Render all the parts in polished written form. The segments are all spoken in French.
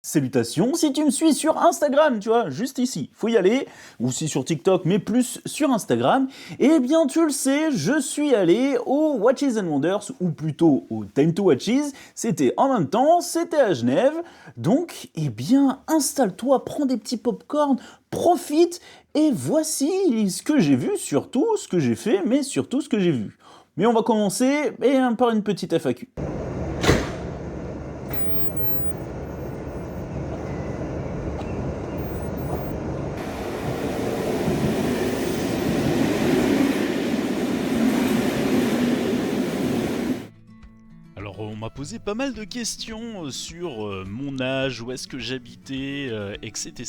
Salutations, si tu me suis sur Instagram, tu vois, juste ici, faut y aller, ou si sur TikTok, mais plus sur Instagram, eh bien tu le sais, je suis allé au Watches and Wonders, ou plutôt au Time to Watches, c'était en même temps, c'était à Genève, donc, eh bien, installe-toi, prends des petits pop-corn, profite, et voici ce que j'ai vu, surtout ce que j'ai fait, mais surtout ce que j'ai vu. Mais on va commencer par une petite FAQ. Alors on m'a posé pas mal de questions sur mon âge, où est-ce que j'habitais, etc.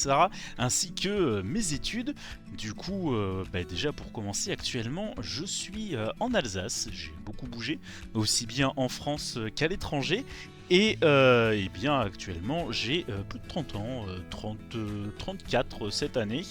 Ainsi que mes études. Du coup, déjà pour commencer, actuellement je suis en Alsace, j'ai beaucoup bougé, aussi bien en France qu'à l'étranger. Et bien actuellement j'ai plus de 30 ans, 34 cette année,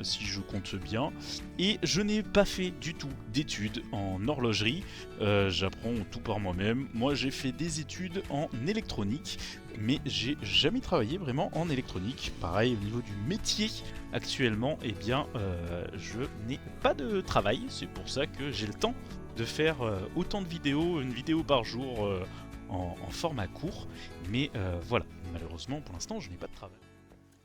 si je compte bien, et je n'ai pas fait du tout d'études en horlogerie. J'apprends tout par moi-même. Moi, j'ai fait des études en électronique, mais j'ai jamais travaillé vraiment en électronique. Pareil, au niveau du métier, actuellement, je n'ai pas de travail. C'est pour ça que j'ai le temps de faire autant de vidéos, une vidéo par jour en format court. Mais voilà, malheureusement, pour l'instant, je n'ai pas de travail.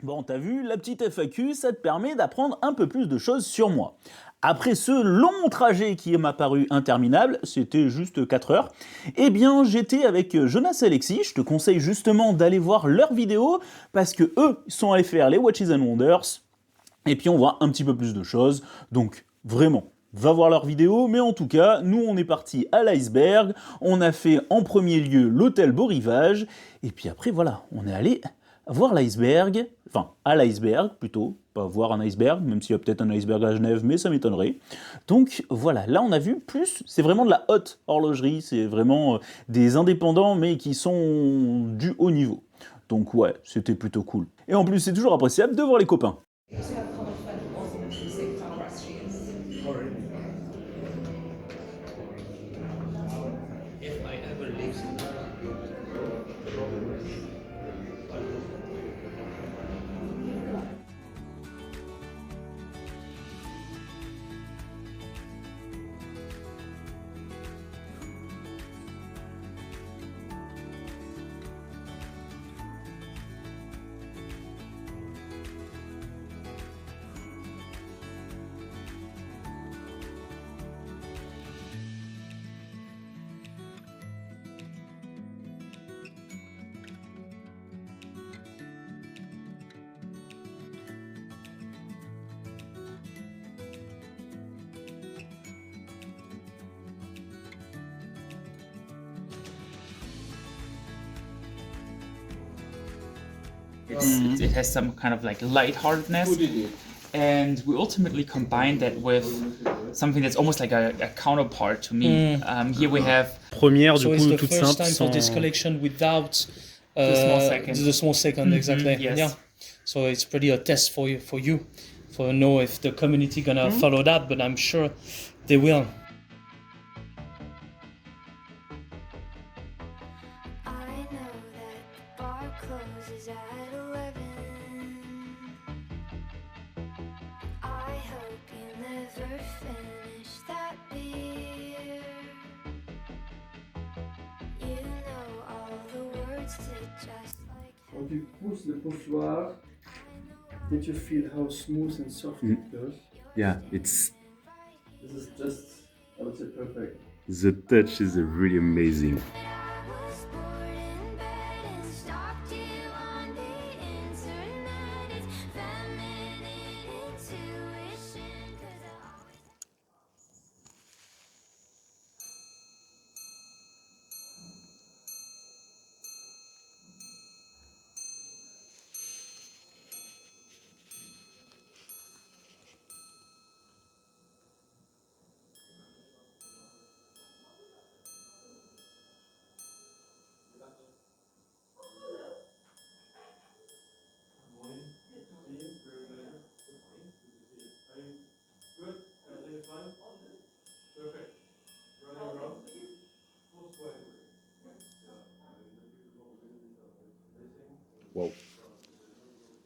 Bon, t'as vu, la petite FAQ, ça te permet d'apprendre un peu plus de choses sur moi. Après ce long trajet qui m'a paru interminable, c'était juste 4 heures, eh bien j'étais avec Jonas et Alexis, je te conseille justement d'aller voir leurs vidéos, parce que eux sont allés faire les Watches and Wonders, et puis on voit un petit peu plus de choses, donc vraiment, va voir leurs vidéos, mais en tout cas, nous on est parti à l'iceberg, on a fait en premier lieu l'hôtel Beau Rivage, et puis après voilà, on est allé voir l'iceberg, enfin à l'iceberg plutôt, pas voir un iceberg, même s'il y a peut-être un iceberg à Genève, mais ça m'étonnerait. Donc voilà, là on a vu plus, c'est vraiment de la haute horlogerie, c'est vraiment des indépendants, mais qui sont du haut niveau. Donc ouais, c'était plutôt cool. Et en plus, c'est toujours appréciable de voir les copains. It has some kind of like lightheartedness, and we ultimately combine that with something that's almost like a counterpart to me. Here we have Première, du So coup, it's the toute first simple, time for this sans... collection without the small second. the small second, exactly. yes. Yeah. So it's pretty a test for you, for know if the community gonna follow that, but I'm sure they will. I know that the bar closes at 11. I hope you never finish that beer. You know all the words to just like Quand tu pousses le poussoir, did you feel how smooth and soft it goes? Yeah, it's This is just, I would say, perfect. the touch is really amazing. I was bored in bed and stalked you on the internet. It's feminine intuition, 'cause I always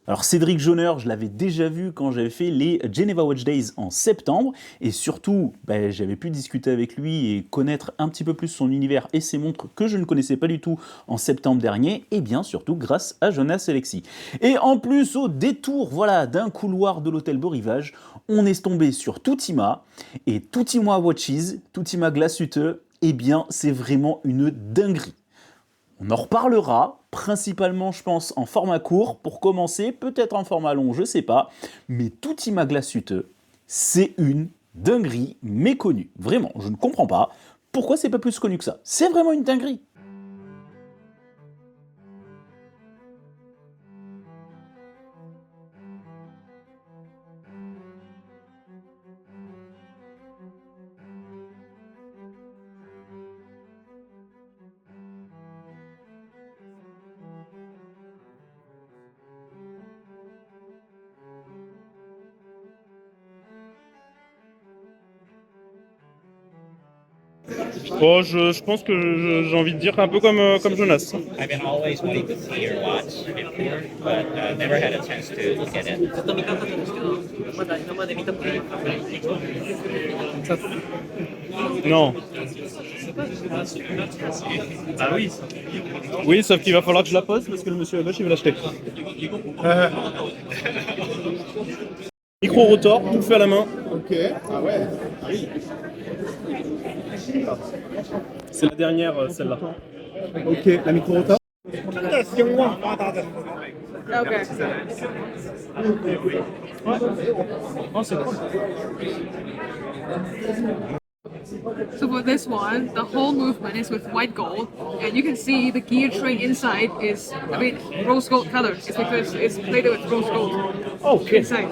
Alors Cédric Jonner, je l'avais déjà vu quand j'avais fait les Geneva Watch Days en septembre, et surtout, j'avais pu discuter avec lui et connaître un petit peu plus son univers et ses montres que je ne connaissais pas du tout en septembre dernier, et bien surtout grâce à Jonas Alexis. Et en plus, au détour d'un couloir de l'hôtel Beau Rivage, on est tombé sur Tutima, et Tutima Watches, Tutima Glashütte, eh bien c'est vraiment une dinguerie. On en reparlera, principalement je pense en format court, pour commencer, peut-être en format long, je sais pas, mais Tutima Glashütte, c'est une dinguerie méconnue. Vraiment, je ne comprends pas pourquoi c'est pas plus connu que ça. C'est vraiment une dinguerie. Bon, je pense que j'ai envie de dire un peu comme Jonas. I've been always wanting to see your watch before, but never had a chance to look at it. Non. Ah oui. Oui, sauf qu'il va falloir que je la pose parce que le monsieur à gauche il veut l'acheter. Micro-rotor, tout fait à la main. Ok, ah ouais. C'est la dernière, celle-là. Ok, la micro-rotor. Oh, c'est cool. So for this one, the whole movement is with white gold, and you can see the gear train inside is a bit rose gold color. It's because it's plated with rose gold inside.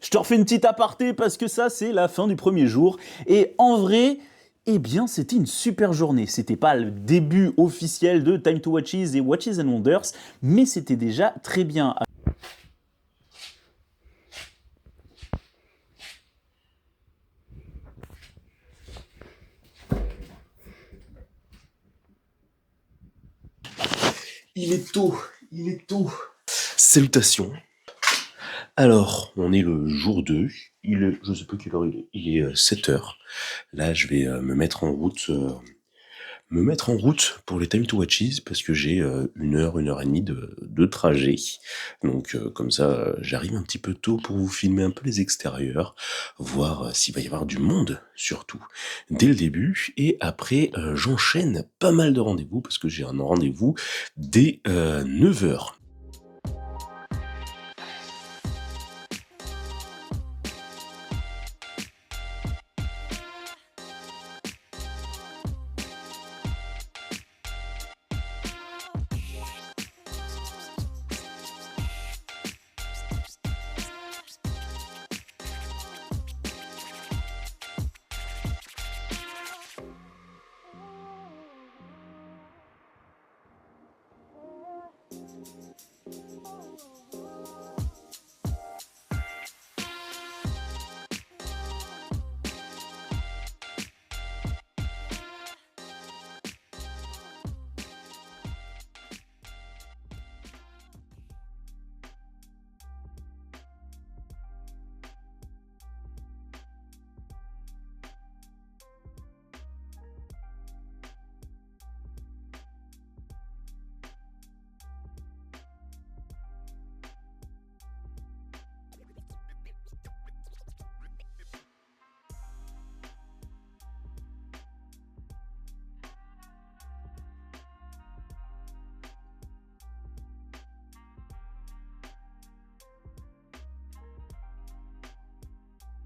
Je te refais une petite aparté parce que ça c'est la fin du premier jour, et en vrai, eh bien c'était une super journée. C'était pas le début officiel de Time to Watches et Watches and Wonders, mais c'était déjà très bien. Il est tôt, il est tôt. Salutations. Alors, on est le jour 2, je sais pas quelle heure il est 7h. Là, je vais me mettre en route pour les Time to Watches parce que j'ai 1 heure et demie de trajet. Donc comme ça, j'arrive un petit peu tôt pour vous filmer un peu les extérieurs, voir s'il va y avoir du monde surtout dès le début. Et après, j'enchaîne pas mal de rendez-vous parce que j'ai un rendez-vous dès 9h.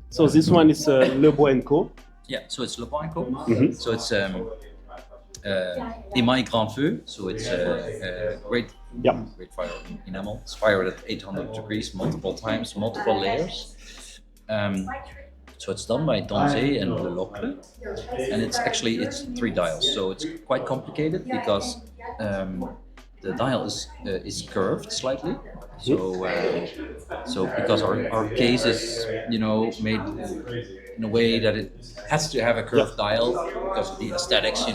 So this one is Le Bois & Co. Yeah, so it's Le Bois & Co. Mhm. So it's Emaille Grand Feu. So it's great fire enamel. It's fired at 800 degrees multiple times, multiple layers. So it's done by Donze and Le Locle, and it's 3 dials. So it's quite complicated because the dial is curved slightly. So because our case is made in a way that it has to have a curved dial because of the aesthetics.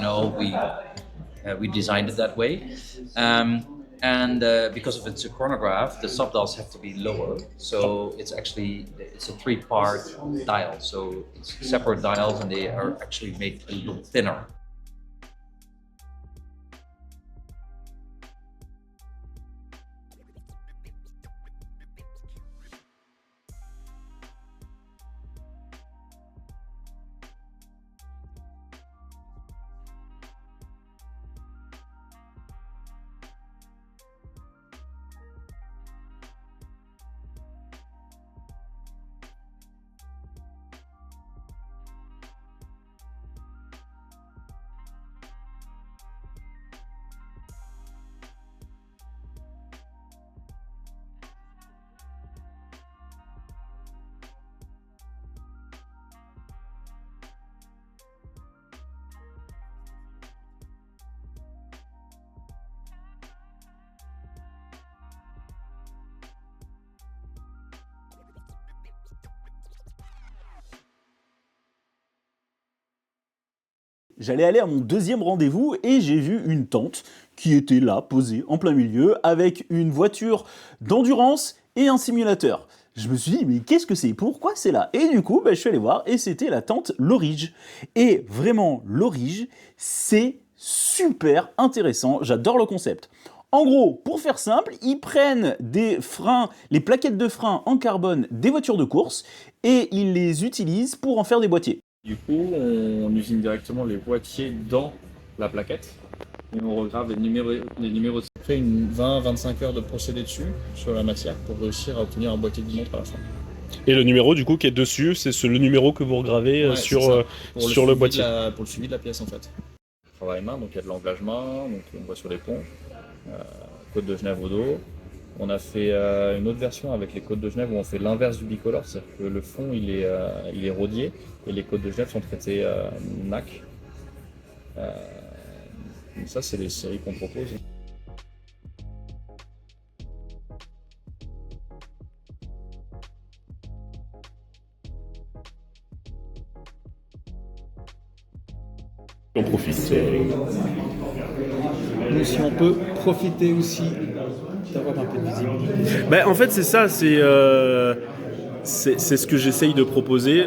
We designed it that way. And because of its a chronograph, the subdials have to be lower. So it's a 3-part dial. So it's separate dials, and they are actually made a little thinner. J'allais aller à mon deuxième rendez-vous et j'ai vu une tente qui était là, posée en plein milieu, avec une voiture d'endurance et un simulateur. Je me suis dit, mais qu'est-ce que c'est? Pourquoi c'est là? Et du coup, je suis allé voir et c'était la tente Lorige. Et vraiment, Lorige, c'est super intéressant. J'adore le concept. En gros, pour faire simple, ils prennent des freins, les plaquettes de frein en carbone des voitures de course et ils les utilisent pour en faire des boîtiers. Du coup, on usine directement les boîtiers dans la plaquette et on regrave les numéros. On fait une 20-25 heures de procédé dessus sur la matière pour réussir à obtenir un boîtier de montre à la fin. Et le numéro du coup qui est dessus, c'est le numéro que vous regravez sur le boîtier. Pour le suivi de la pièce en fait. Travail main, donc il y a de l'engagement, donc on voit sur les ponts, côte de Genève au dos. On a fait une autre version avec les côtes de Genève où on fait l'inverse du bicolore, c'est-à-dire que le fond il est rodié et les côtes de Genève sont traitées NAC. Ça c'est les séries qu'on propose. On profite. Mais si on peut profiter aussi d'avoir un peu de visibilité. En fait, c'est ça, c'est ce que j'essaye de proposer.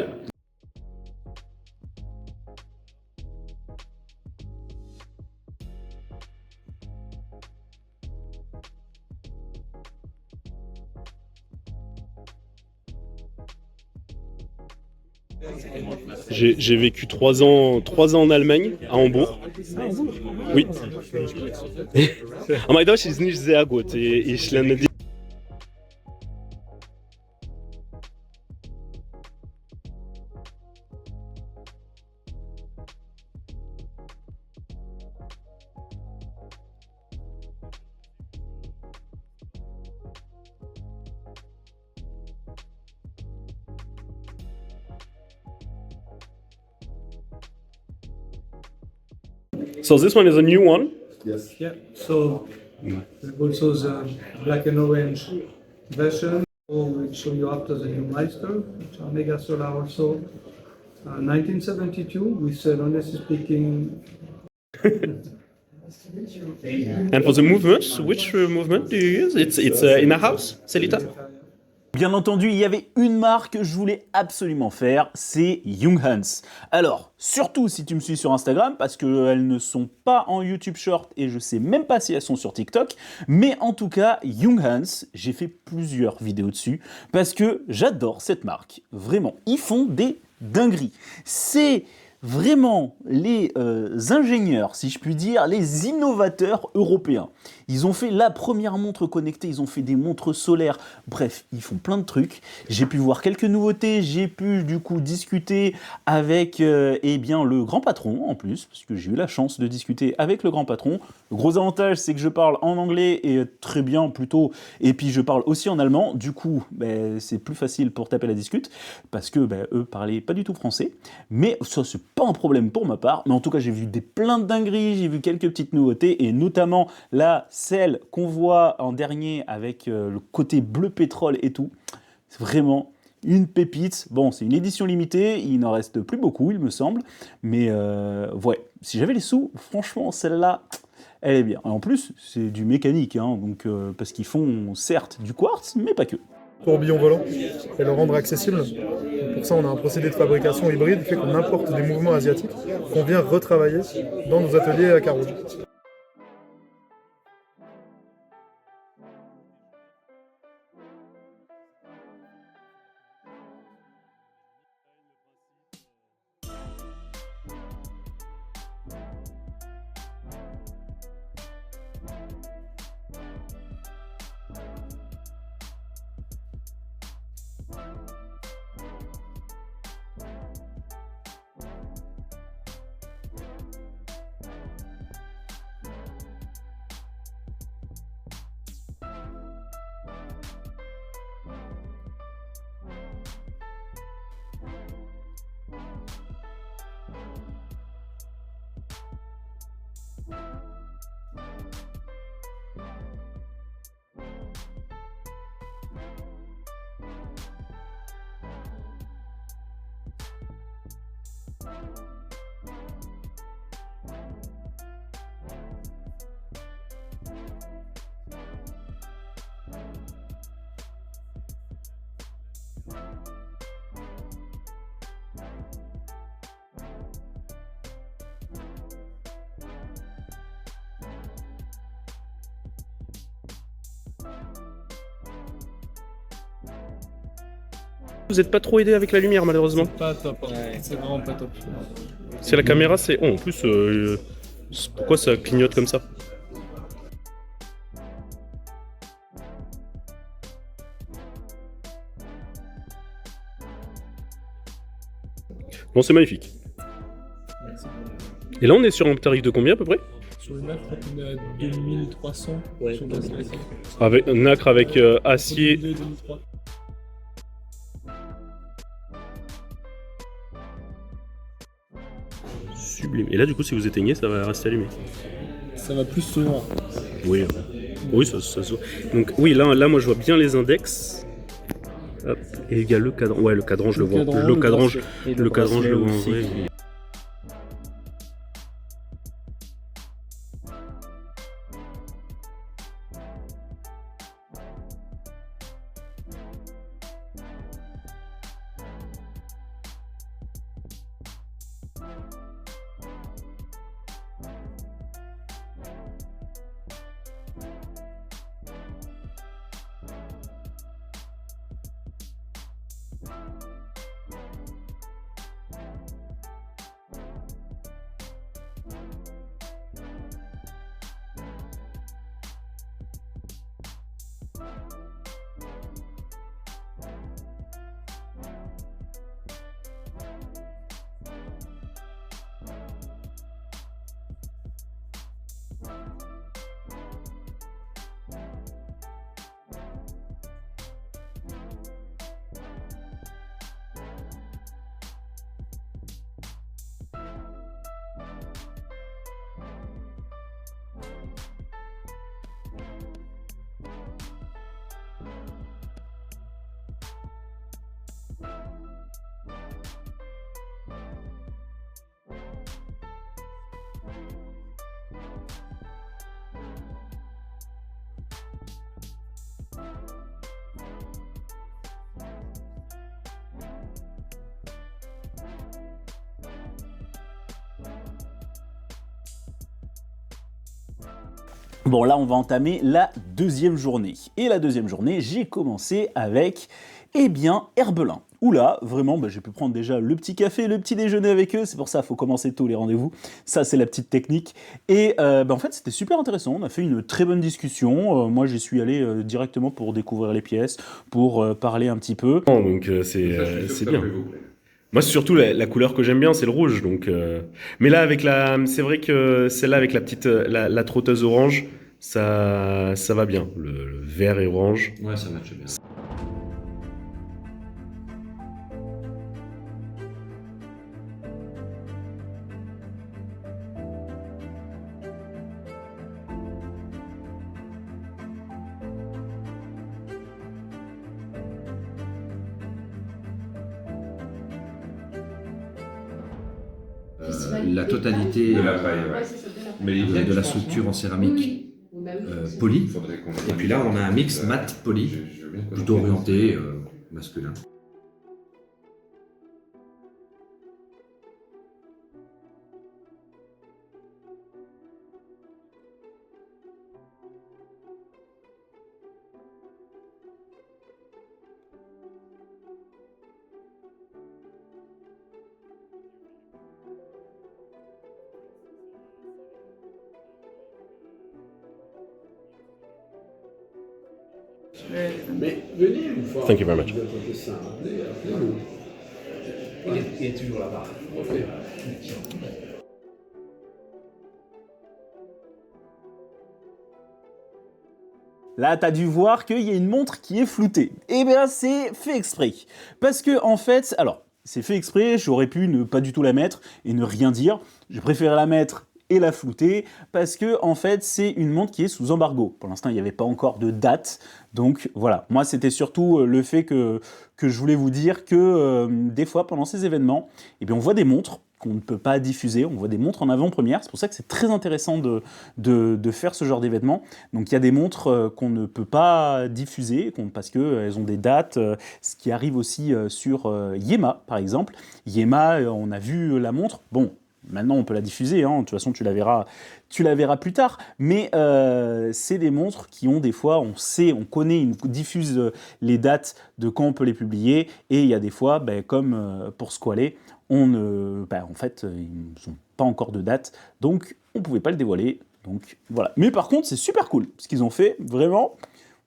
J'ai vécu 3 ans en Allemagne, à Hambourg. Oui. Aber mein Deutsch ist nicht sehr gut. Ich lerne die. So this one is a new one. Yes. Yeah. So also the black and orange version. We'll show you after the new Meister, which are mega solar also. 1972, we said honestly speaking. And for the movement, which movement do you use? It's in a house, Celita? Bien entendu, il y avait une marque que je voulais absolument faire, c'est Junghans. Alors, surtout si tu me suis sur Instagram, parce qu'elles ne sont pas en YouTube Short et je sais même pas si elles sont sur TikTok, mais en tout cas, Junghans, j'ai fait plusieurs vidéos dessus, parce que j'adore cette marque. Vraiment, ils font des dingueries. C'est vraiment les ingénieurs, si je puis dire, les innovateurs européens. Ils ont fait la première montre connectée, ils ont fait des montres solaires, bref, ils font plein de trucs. J'ai pu voir quelques nouveautés, j'ai pu du coup discuter avec le grand patron en plus, parce que j'ai eu la chance de discuter avec le grand patron. Le gros avantage, c'est que je parle en anglais et très bien plutôt, et puis je parle aussi en allemand, du coup, c'est plus facile pour taper la discute, parce que eux parlaient pas du tout français, mais ça c'est pas un problème pour ma part, mais en tout cas j'ai vu plein de dingueries, j'ai vu quelques petites nouveautés, et notamment la celle qu'on voit en dernier avec le côté bleu pétrole et tout, c'est vraiment une pépite. Bon, c'est une édition limitée, il n'en reste plus beaucoup, il me semble. Mais ouais, si j'avais les sous, franchement, celle-là, elle est bien. Et en plus, c'est du mécanique, hein, donc, parce qu'ils font certes du quartz, mais pas que. Tourbillon volant et le rendre accessible. Pour ça, on a un procédé de fabrication hybride qui fait qu'on importe des mouvements asiatiques qu'on vient retravailler dans nos ateliers à Carouge. Vous n'êtes pas trop aidé avec la lumière malheureusement. Pas top, hein. C'est vraiment pas top. C'est la caméra, c'est... Oh, en plus, pourquoi ça clignote comme ça? Bon, c'est magnifique. Et là, on est sur un tarif de combien à peu près? Sur le nacre, on est à 2300. Ouais, avec nacre avec acier. 2003. Sublime. Et là, du coup, si vous éteignez, ça va rester allumé. Ça va plus souvent. Oui, oui, ça se voit. Donc, oui, là, moi, je vois bien les index. Hop. Et il y a le cadran. Ouais, le cadran, je le vois. Le cadran, je le vois en vrai. Bon, là, on va entamer la deuxième journée. Et la deuxième journée, j'ai commencé avec, eh bien, Herbelin. Où là, vraiment, j'ai pu prendre déjà le petit café, le petit déjeuner avec eux. C'est pour ça qu'il faut commencer tôt les rendez-vous. Ça, c'est la petite technique. Et en fait, c'était super intéressant. On a fait une très bonne discussion. Moi, j'y suis allé directement pour découvrir les pièces, pour parler un petit peu. Donc, c'est bien. Moi, c'est surtout la couleur que j'aime bien, c'est le rouge. Donc, mais là, c'est vrai que celle-là avec la petite, la trotteuse orange, ça va bien. Le vert et orange. Ouais, ça matche bien. la totalité de la structure en céramique polie. Et puis là, on a un mix mat poly, plutôt orienté masculin. Thank you very much. Il est toujours là-bas. Là, t'as dû voir qu'il y a une montre qui est floutée. Eh bien, c'est fait exprès. Parce que, en fait, alors, c'est fait exprès, j'aurais pu ne pas du tout la mettre et ne rien dire. J'ai préféré la mettre et la flouter parce que, en fait, c'est une montre qui est sous embargo. Pour l'instant, il n'y avait pas encore de date. Donc, voilà. Moi, c'était surtout le fait que je voulais vous dire que, des fois, pendant ces événements, eh bien, on voit des montres qu'on ne peut pas diffuser, on voit des montres en avant-première, c'est pour ça que c'est très intéressant de faire ce genre d'événement. Donc il y a des montres qu'on ne peut pas diffuser, parce qu'elles ont des dates, ce qui arrive aussi sur Yema par exemple. Yema, on a vu la montre, bon, maintenant on peut la diffuser, hein, de toute façon tu la verras plus tard, mais c'est des montres qui ont des fois, on connaît, ils diffusent les dates de quand on peut les publier, et il y a des fois, comme pour Squallé, en fait, ils n'ont pas encore de date, donc on ne pouvait pas le dévoiler. Donc voilà. Mais par contre, c'est super cool ce qu'ils ont fait, vraiment.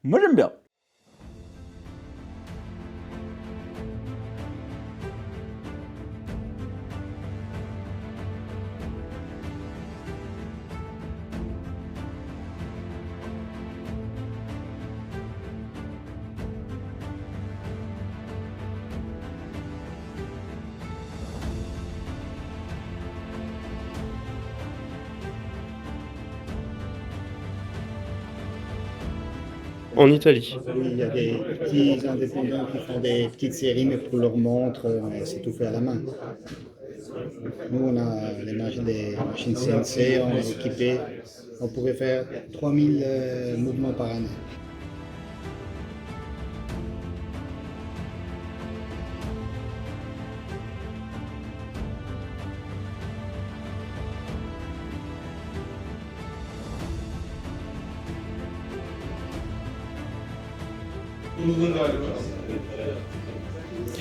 Moi, j'aime bien. En Italie. Oui, il y a des petits indépendants qui font des petites séries, mais pour leurs montres, c'est tout fait à la main. Nous, on a les machines CNC, on est équipés. On pourrait faire 3000 mouvements par année.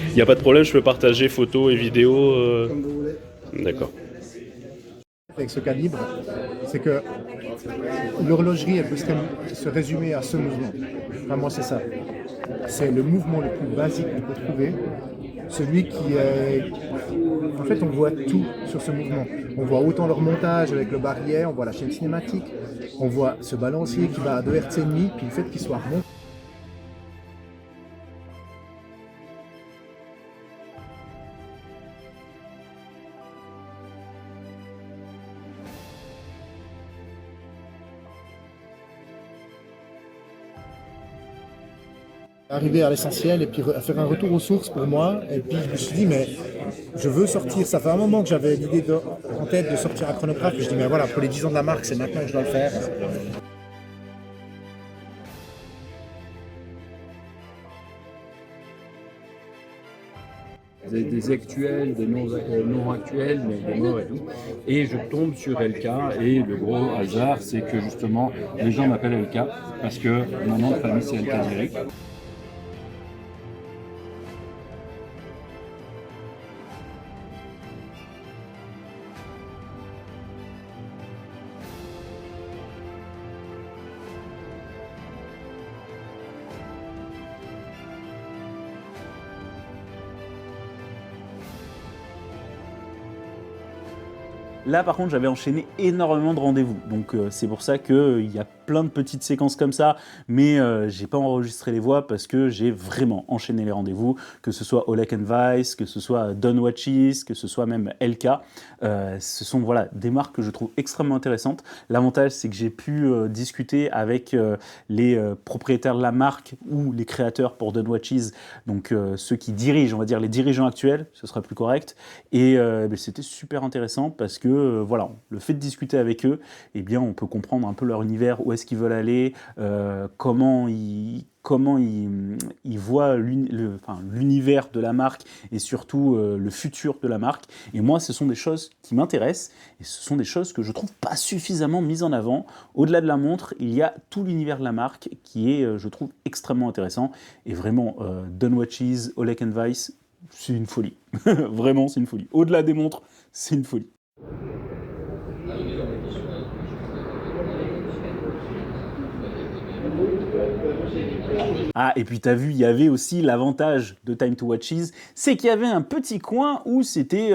Il n'y a pas de problème, je peux partager photos et vidéos. Comme vous voulez. D'accord. Avec ce calibre, c'est que l'horlogerie, elle peut se résumer à ce mouvement. Vraiment, c'est ça. C'est le mouvement le plus basique qu'on peut trouver. Celui qui est... En fait, on voit tout sur ce mouvement. On voit autant leur montage avec le barillet, on voit la chaîne cinématique, on voit ce balancier qui va à 2 Hz et demi, puis le fait qu'il soit rond. Arriver à l'essentiel et puis faire un retour aux sources pour moi. Et puis je me suis dit, mais je veux sortir. Ça fait un moment que j'avais l'idée en tête de sortir un chronographe. Et je dis, mais voilà, pour les 10 ans de la marque, c'est maintenant que je dois le faire. Des actuels, des non actuels, mais des morts et tout. Et je tombe sur LK et le gros hasard, c'est que justement, les gens m'appellent LK parce que mon nom de famille c'est LK direct. Là, par contre, j'avais enchaîné énormément de rendez-vous. Donc, c'est pour ça qu'il y a plein de petites séquences comme ça, mais j'ai pas enregistré les voix parce que j'ai vraiment enchaîné les rendez-vous, que ce soit Oleg Vice, que ce soit Don Watches, que ce soit même LK. Ce sont voilà, des marques que je trouve extrêmement intéressantes. L'avantage, c'est que j'ai pu discuter avec les propriétaires de la marque ou les créateurs pour Don Watches, donc ceux qui dirigent, on va dire les dirigeants actuels, ce sera plus correct. Et c'était super intéressant parce que voilà, le fait de discuter avec eux, eh bien, on peut comprendre un peu leur univers, où est-ce qu'ils veulent aller, comment ils voient l'univers de la marque et surtout le futur de la marque. Et moi, ce sont des choses qui m'intéressent et ce sont des choses que je trouve pas suffisamment mises en avant. Au-delà de la montre, il y a tout l'univers de la marque qui est, je trouve, extrêmement intéressant. Et vraiment, Don Watches, Oleg Vice, c'est une folie. Vraiment, c'est une folie. Au-delà des montres, c'est une folie. Ah, et puis t'as vu, il y avait aussi l'avantage de Time to Watches, c'est qu'il y avait un petit coin où c'était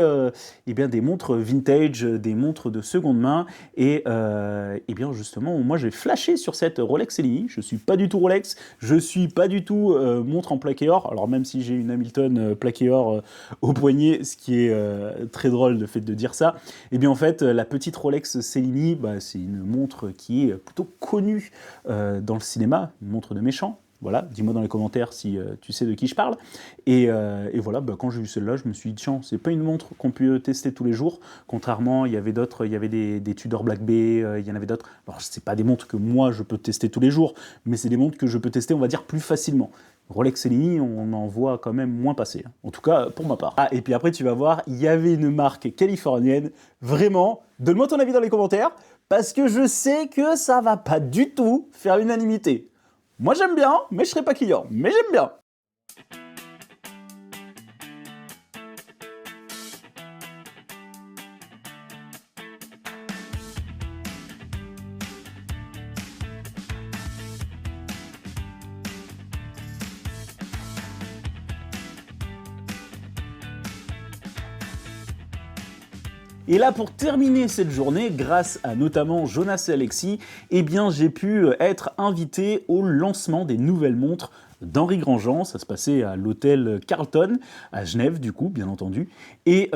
eh bien, des montres vintage, des montres de seconde main, et eh bien justement, moi j'ai flashé sur cette Rolex Cellini. Je suis pas du tout Rolex, je suis pas du tout montre en plaqué or, alors même si j'ai une Hamilton plaqué or au poignet, ce qui est très drôle le fait de dire ça, et bien en fait, la petite Rolex Cellini, bah, c'est une montre qui est plutôt connue dans le cinéma, une montre de méchant. Voilà, dis-moi dans les commentaires si tu sais de qui je parle. Et voilà, bah, quand j'ai vu celle-là, je me suis dit, tiens, c'est pas une montre qu'on peut tester tous les jours. Contrairement, il y avait d'autres, il y avait des Tudor Black Bay, il y en avait d'autres. Alors, c'est pas des montres que moi, je peux tester tous les jours, mais c'est des montres que je peux tester, on va dire, plus facilement. Rolex Cellini, on en voit quand même moins passer. En tout cas, pour ma part. Ah, et puis après, tu vas voir, il y avait une marque californienne. Vraiment, donne-moi ton avis dans les commentaires, parce que je sais que ça va pas du tout faire l'unanimité. Moi j'aime bien, mais je serai pas client. Mais j'aime bien. Et là, pour terminer cette journée, grâce à notamment Jonas et Alexis, eh bien, j'ai pu être invité au lancement des nouvelles montres d'Henri Grandjean. Ça se passait à l'hôtel Carlton, à Genève, du coup, bien entendu. Et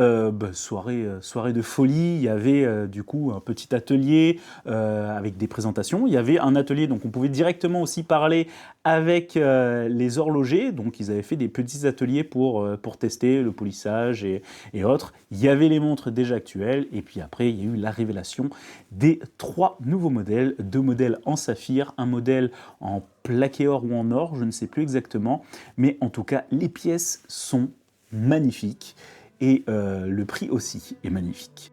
soirée de folie, il y avait du coup un petit atelier avec des présentations. Il y avait un atelier, donc on pouvait directement aussi parler avec les horlogers. Donc ils avaient fait des petits ateliers pour tester le polissage et autres. Il y avait les montres déjà actuelles. Et puis après, il y a eu la révélation des 3 nouveaux modèles. 2 modèles en saphir, un modèle en plaqué or ou en or, je ne sais plus exactement, mais en tout cas, les pièces sont magnifiques et le prix aussi est magnifique.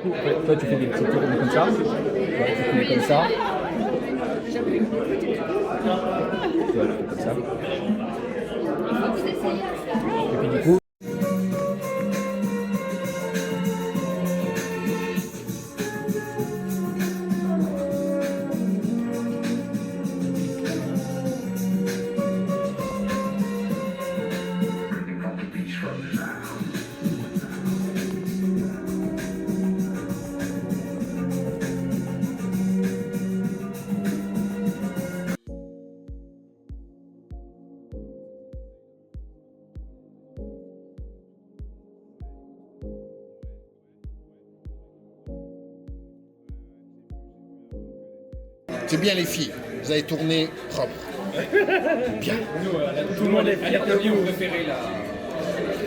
Toi, tu fais des petits tours comme ça. Toi, tu fais comme ça. Voilà, comme ça. Et puis du coup. C'est bien les filles, vous avez tourné propre. Bien. Tout le monde est fier de vous. Vous préférez la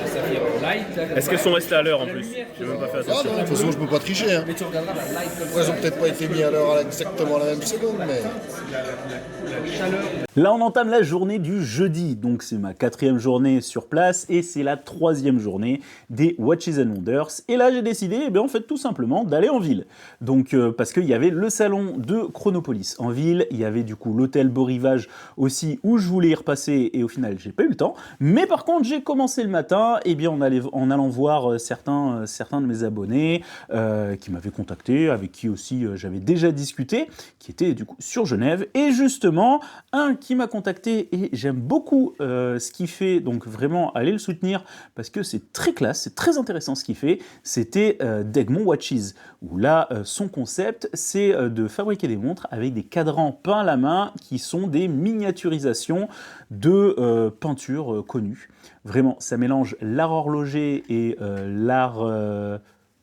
Saphir Light. Est-ce qu'elles sont restées à l'heure en plus? J'ai même pas fait attention. De toute façon, je peux pas tricher. Hein. Mais tu regarderas la Light comme ça. Ils ont peut-être pas été mis à l'heure à exactement la même seconde, mais. Là, on entame la journée du jeudi, donc c'est ma 4e journée sur place et c'est la 3e journée des Watches and Wonders. Et là, j'ai décidé, eh bien, en fait, tout simplement d'aller en ville. Donc, parce qu'il y avait le salon de Chronopolis en ville, il y avait du coup l'hôtel Beau Rivage aussi où je voulais y repasser et au final, j'ai pas eu le temps. Mais par contre, j'ai commencé le matin, eh bien, bien en allant voir certains de mes abonnés qui m'avaient contacté, avec qui aussi j'avais déjà discuté, qui étaient du coup sur Genève. Et justement, un qui m'a contacté, et j'aime beaucoup ce qu'il fait, donc vraiment allez le soutenir parce que c'est très classe, c'est très intéressant ce qu'il fait, c'était d'Egmont Watches, où là, son concept, c'est de fabriquer des montres avec des cadrans peints à la main qui sont des miniaturisations de peintures connues. Vraiment, ça mélange l'art horloger et l'art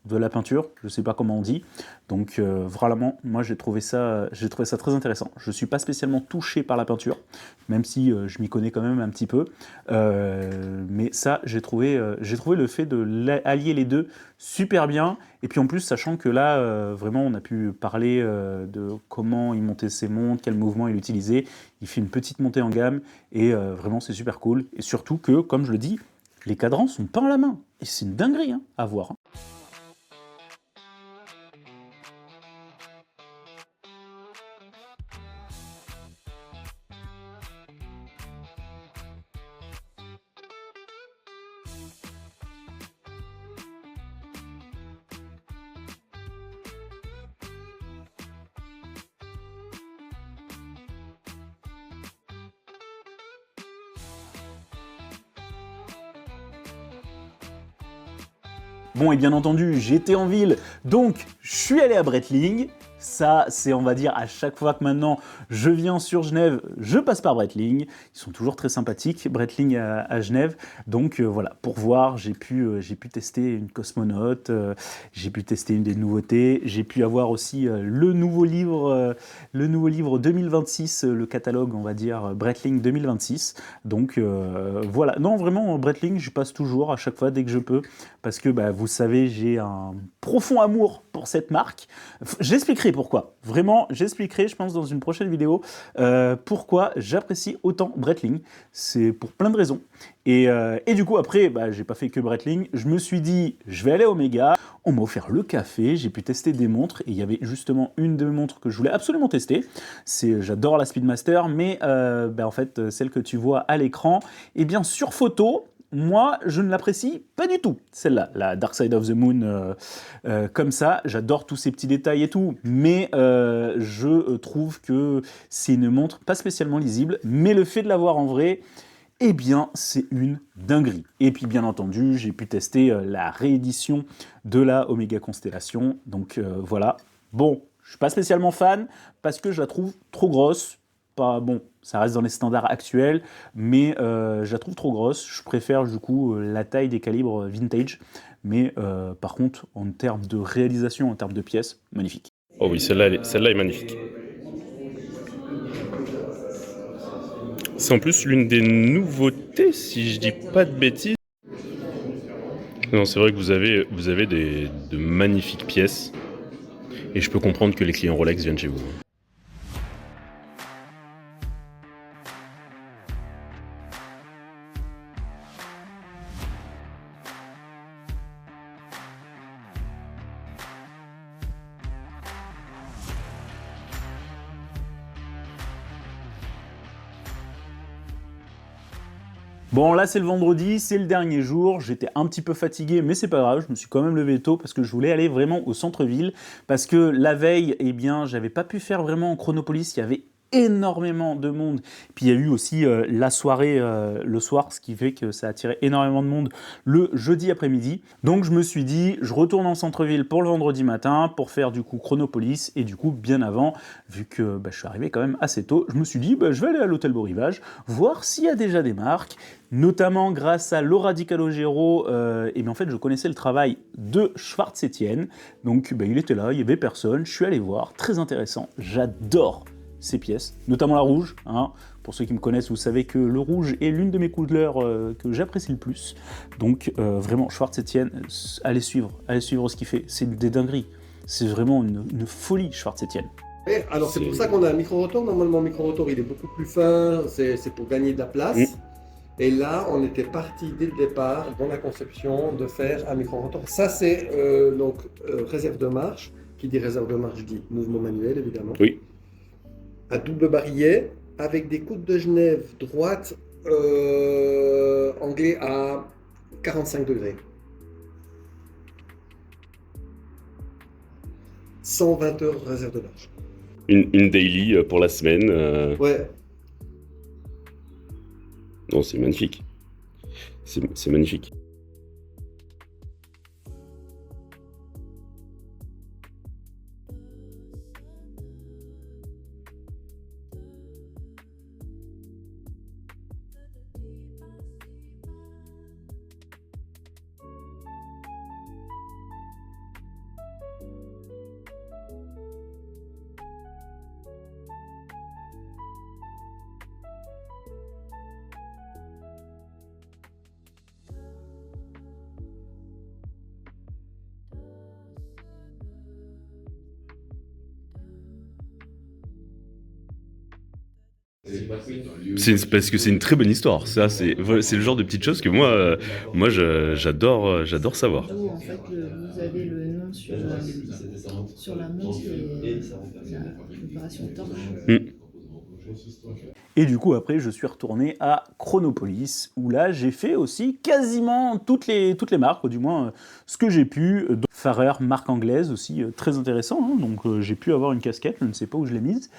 de la peinture, je ne sais pas comment on dit. Donc vraiment, moi j'ai trouvé ça très intéressant. Je ne suis pas spécialement touché par la peinture, même si je m'y connais quand même un petit peu. Mais ça, j'ai trouvé le fait d'allier les deux super bien. Et puis en plus, sachant que là, vraiment, on a pu parler de comment il montait ses montres, quel mouvement il utilisait. Il fait une petite montée en gamme et vraiment, c'est super cool. Et surtout que, comme je le dis, les cadrans sont peints à la main. Et c'est une dinguerie à voir. Bon, et bien entendu, j'étais en ville, donc je suis allé à Breitling. Ça, c'est, on va dire, à chaque fois que maintenant je viens sur Genève, je passe par Breitling. Ils sont toujours très sympathiques, Breitling à Genève. Donc voilà, pour voir, j'ai pu tester une cosmonaute, j'ai pu tester une des nouveautés, j'ai pu avoir aussi le nouveau livre 2026, le catalogue, on va dire, Breitling 2026. Donc voilà, non, vraiment, Breitling, je passe toujours à chaque fois dès que je peux, parce que vous savez, j'ai un profond amour pour cette marque. J'expliquerai pourquoi. Vraiment, j'expliquerai, je pense, dans une prochaine vidéo, pourquoi j'apprécie autant Breitling. C'est pour plein de raisons. Et du coup, après, j'ai pas fait que Breitling. Je me suis dit, je vais aller à Omega. On m'a offert le café, j'ai pu tester des montres. Et il y avait justement une de mes montres que je voulais absolument tester. J'adore la Speedmaster, mais en fait, celle que tu vois à l'écran, eh bien, sur photo, moi, je ne l'apprécie pas du tout, celle-là, la Dark Side of the Moon, comme ça. J'adore tous ces petits détails et tout, mais je trouve que c'est une montre pas spécialement lisible, mais le fait de l'avoir en vrai, eh bien, c'est une dinguerie. Et puis, bien entendu, j'ai pu tester la réédition de la Omega Constellation, donc voilà. Bon, je suis pas spécialement fan, parce que je la trouve trop grosse. Bon, ça reste dans les standards actuels, mais je la trouve trop grosse. Je préfère du coup la taille des calibres vintage, mais par contre, en termes de réalisation, en termes de pièces, magnifique. Oh oui, celle-là est magnifique. C'est en plus l'une des nouveautés, si je dis pas de bêtises. Non, c'est vrai que vous avez de magnifiques pièces, et je peux comprendre que les clients Rolex viennent chez vous. Bon, là c'est le vendredi, c'est le dernier jour, j'étais un petit peu fatigué, mais c'est pas grave, je me suis quand même levé tôt parce que je voulais aller vraiment au centre-ville, parce que la veille, eh bien, j'avais pas pu faire vraiment en Chronopolis, il y avait énormément de monde. Puis il y a eu aussi la soirée le soir, ce qui fait que ça a attiré énormément de monde le jeudi après-midi. Donc je me suis dit, je retourne en centre-ville pour le vendredi matin pour faire du coup Chronopolis, et du coup bien avant, vu que je suis arrivé quand même assez tôt, je me suis dit je vais aller à l'hôtel Beau Rivage, voir s'il y a déjà des marques, notamment grâce à Laura Di Calogero. Et bien en fait je connaissais le travail de Schwartz Etienne, donc il était là, il y avait personne, je suis allé voir, très intéressant, j'adore ces pièces, notamment la rouge. Pour ceux qui me connaissent, vous savez que le rouge est l'une de mes couleurs que j'apprécie le plus. Donc vraiment, Schwartz Etienne, allez suivre ce qu'il fait. C'est des dingueries. C'est vraiment une folie, Schwartz Etienne. Alors c'est pour ça qu'on a un micro-rotor. Normalement, le micro-rotor, il est beaucoup plus fin. C'est pour gagner de la place. Et là, on était parti dès le départ, dans la conception, de faire un micro-rotor. Ça, c'est donc réserve de marche. Qui dit réserve de marche dit mouvement manuel, évidemment. Oui. À double barillet, avec des coudes de Genève droite, anglais à 45 degrés. 120 heures réserve de large. Une daily pour la semaine. Ouais. Non, c'est magnifique. C'est magnifique. Parce que c'est une très bonne histoire. Ça, c'est le genre de petites choses que j'adore savoir. D'où en fait vous avez le nom sur la montre et l'opération torche. Et du coup, après, je suis retourné à Chronopolis, où là, j'ai fait aussi quasiment toutes les marques, ou du moins ce que j'ai pu. Farrer, marque anglaise aussi, très intéressant. Hein, donc, j'ai pu avoir une casquette, je ne sais pas où je l'ai mise.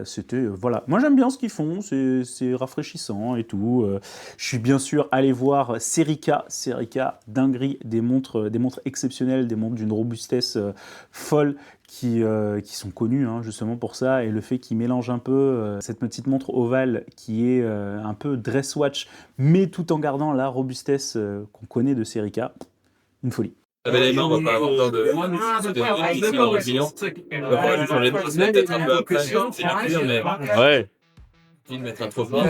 C'était, voilà. Moi, j'aime bien ce qu'ils font, c'est rafraîchissant et tout. Je suis bien sûr allé voir Serica, dinguerie, des montres exceptionnelles, des montres d'une robustesse folle, qui sont connus hein, justement pour ça, et le fait qu'ils mélangent un peu cette petite montre ovale qui est un peu dress watch, mais tout en gardant la robustesse qu'on connaît de Serica, une folie. Avec les mains, on va pas avoir besoin de client. Sur les mains, c'est peut-être un peu après, c'est la pire, mais ouais. Il mettra trop fort.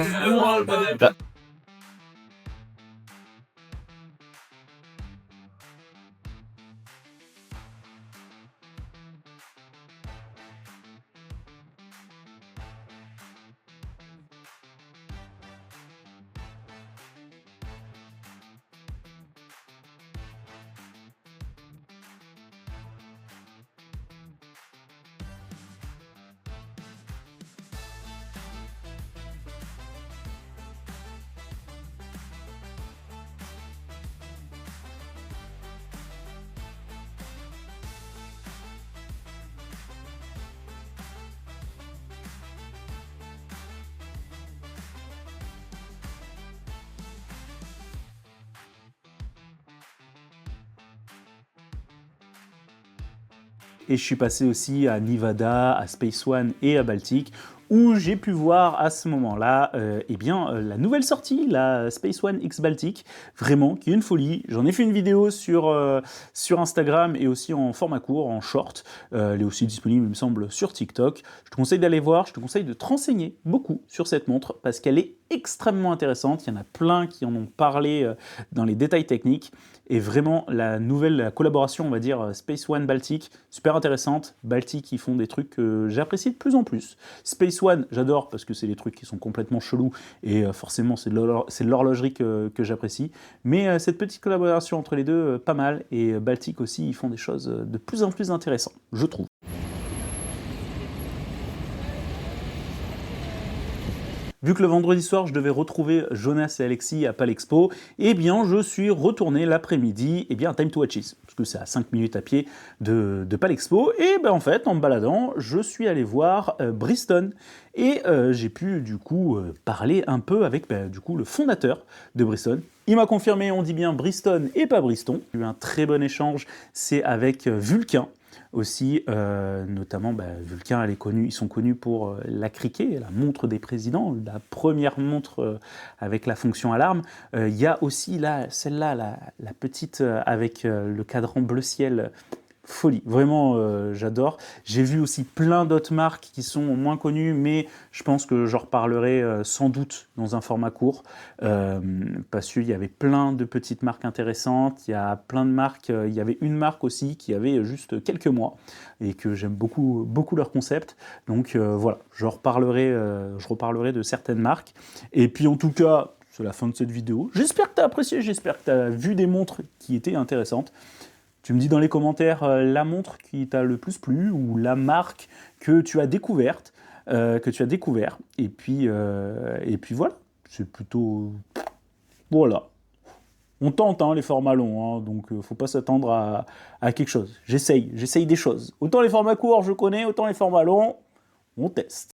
Et je suis passé aussi à Nevada, à Space One et à Baltic, où j'ai pu voir à ce moment-là la nouvelle sortie, la Space One X Baltic, vraiment, qui est une folie. J'en ai fait une vidéo sur Instagram et aussi en format court, en short. Elle est aussi disponible, il me semble, sur TikTok. Je te conseille d'aller voir, je te conseille de te renseigner beaucoup sur cette montre, parce qu'elle est extrêmement intéressante. Il y en a plein qui en ont parlé dans les détails techniques. Et vraiment, la collaboration, on va dire, Space One Baltic, super intéressante. Baltic, ils font des trucs que j'apprécie de plus en plus. Space One, j'adore parce que c'est des trucs qui sont complètement chelous et forcément, c'est de l'horlogerie que j'apprécie. Mais cette petite collaboration entre les deux, pas mal. Et Baltic aussi, ils font des choses de plus en plus intéressantes, je trouve. Vu que le vendredi soir, je devais retrouver Jonas et Alexis à Palexpo, eh bien, je suis retourné l'après-midi à Time to Watches, parce que c'est à 5 minutes à pied de Palexpo. Et ben, en fait, en me baladant, je suis allé voir Briston. Et j'ai pu, du coup, parler un peu avec, le fondateur de Briston. Il m'a confirmé, on dit bien Briston et pas Briston. J'ai eu un très bon échange, c'est avec Vulcain. Aussi, notamment, Vulcain, ils sont connus pour la cricket, la montre des présidents, la première montre avec la fonction alarme. Il y a aussi celle-là, la petite avec le cadran bleu ciel. Folie, vraiment j'adore. J'ai vu aussi plein d'autres marques qui sont moins connues, mais je pense que j'en reparlerai sans doute dans un format court, parce qu'il y avait plein de petites marques intéressantes, il y a plein de marques, il y avait une marque aussi qui avait juste quelques mois, et que j'aime beaucoup, beaucoup leur concept, donc voilà, je reparlerai de certaines marques, et puis en tout cas, c'est la fin de cette vidéo. J'espère que tu as apprécié, j'espère que tu as vu des montres qui étaient intéressantes. Tu me dis dans les commentaires la montre qui t'a le plus plu ou la marque que tu as découverte, et puis voilà, c'est plutôt Voilà. On tente les formats longs, donc faut pas s'attendre à quelque chose. J'essaye des choses. Autant les formats courts je connais, autant les formats longs, on teste.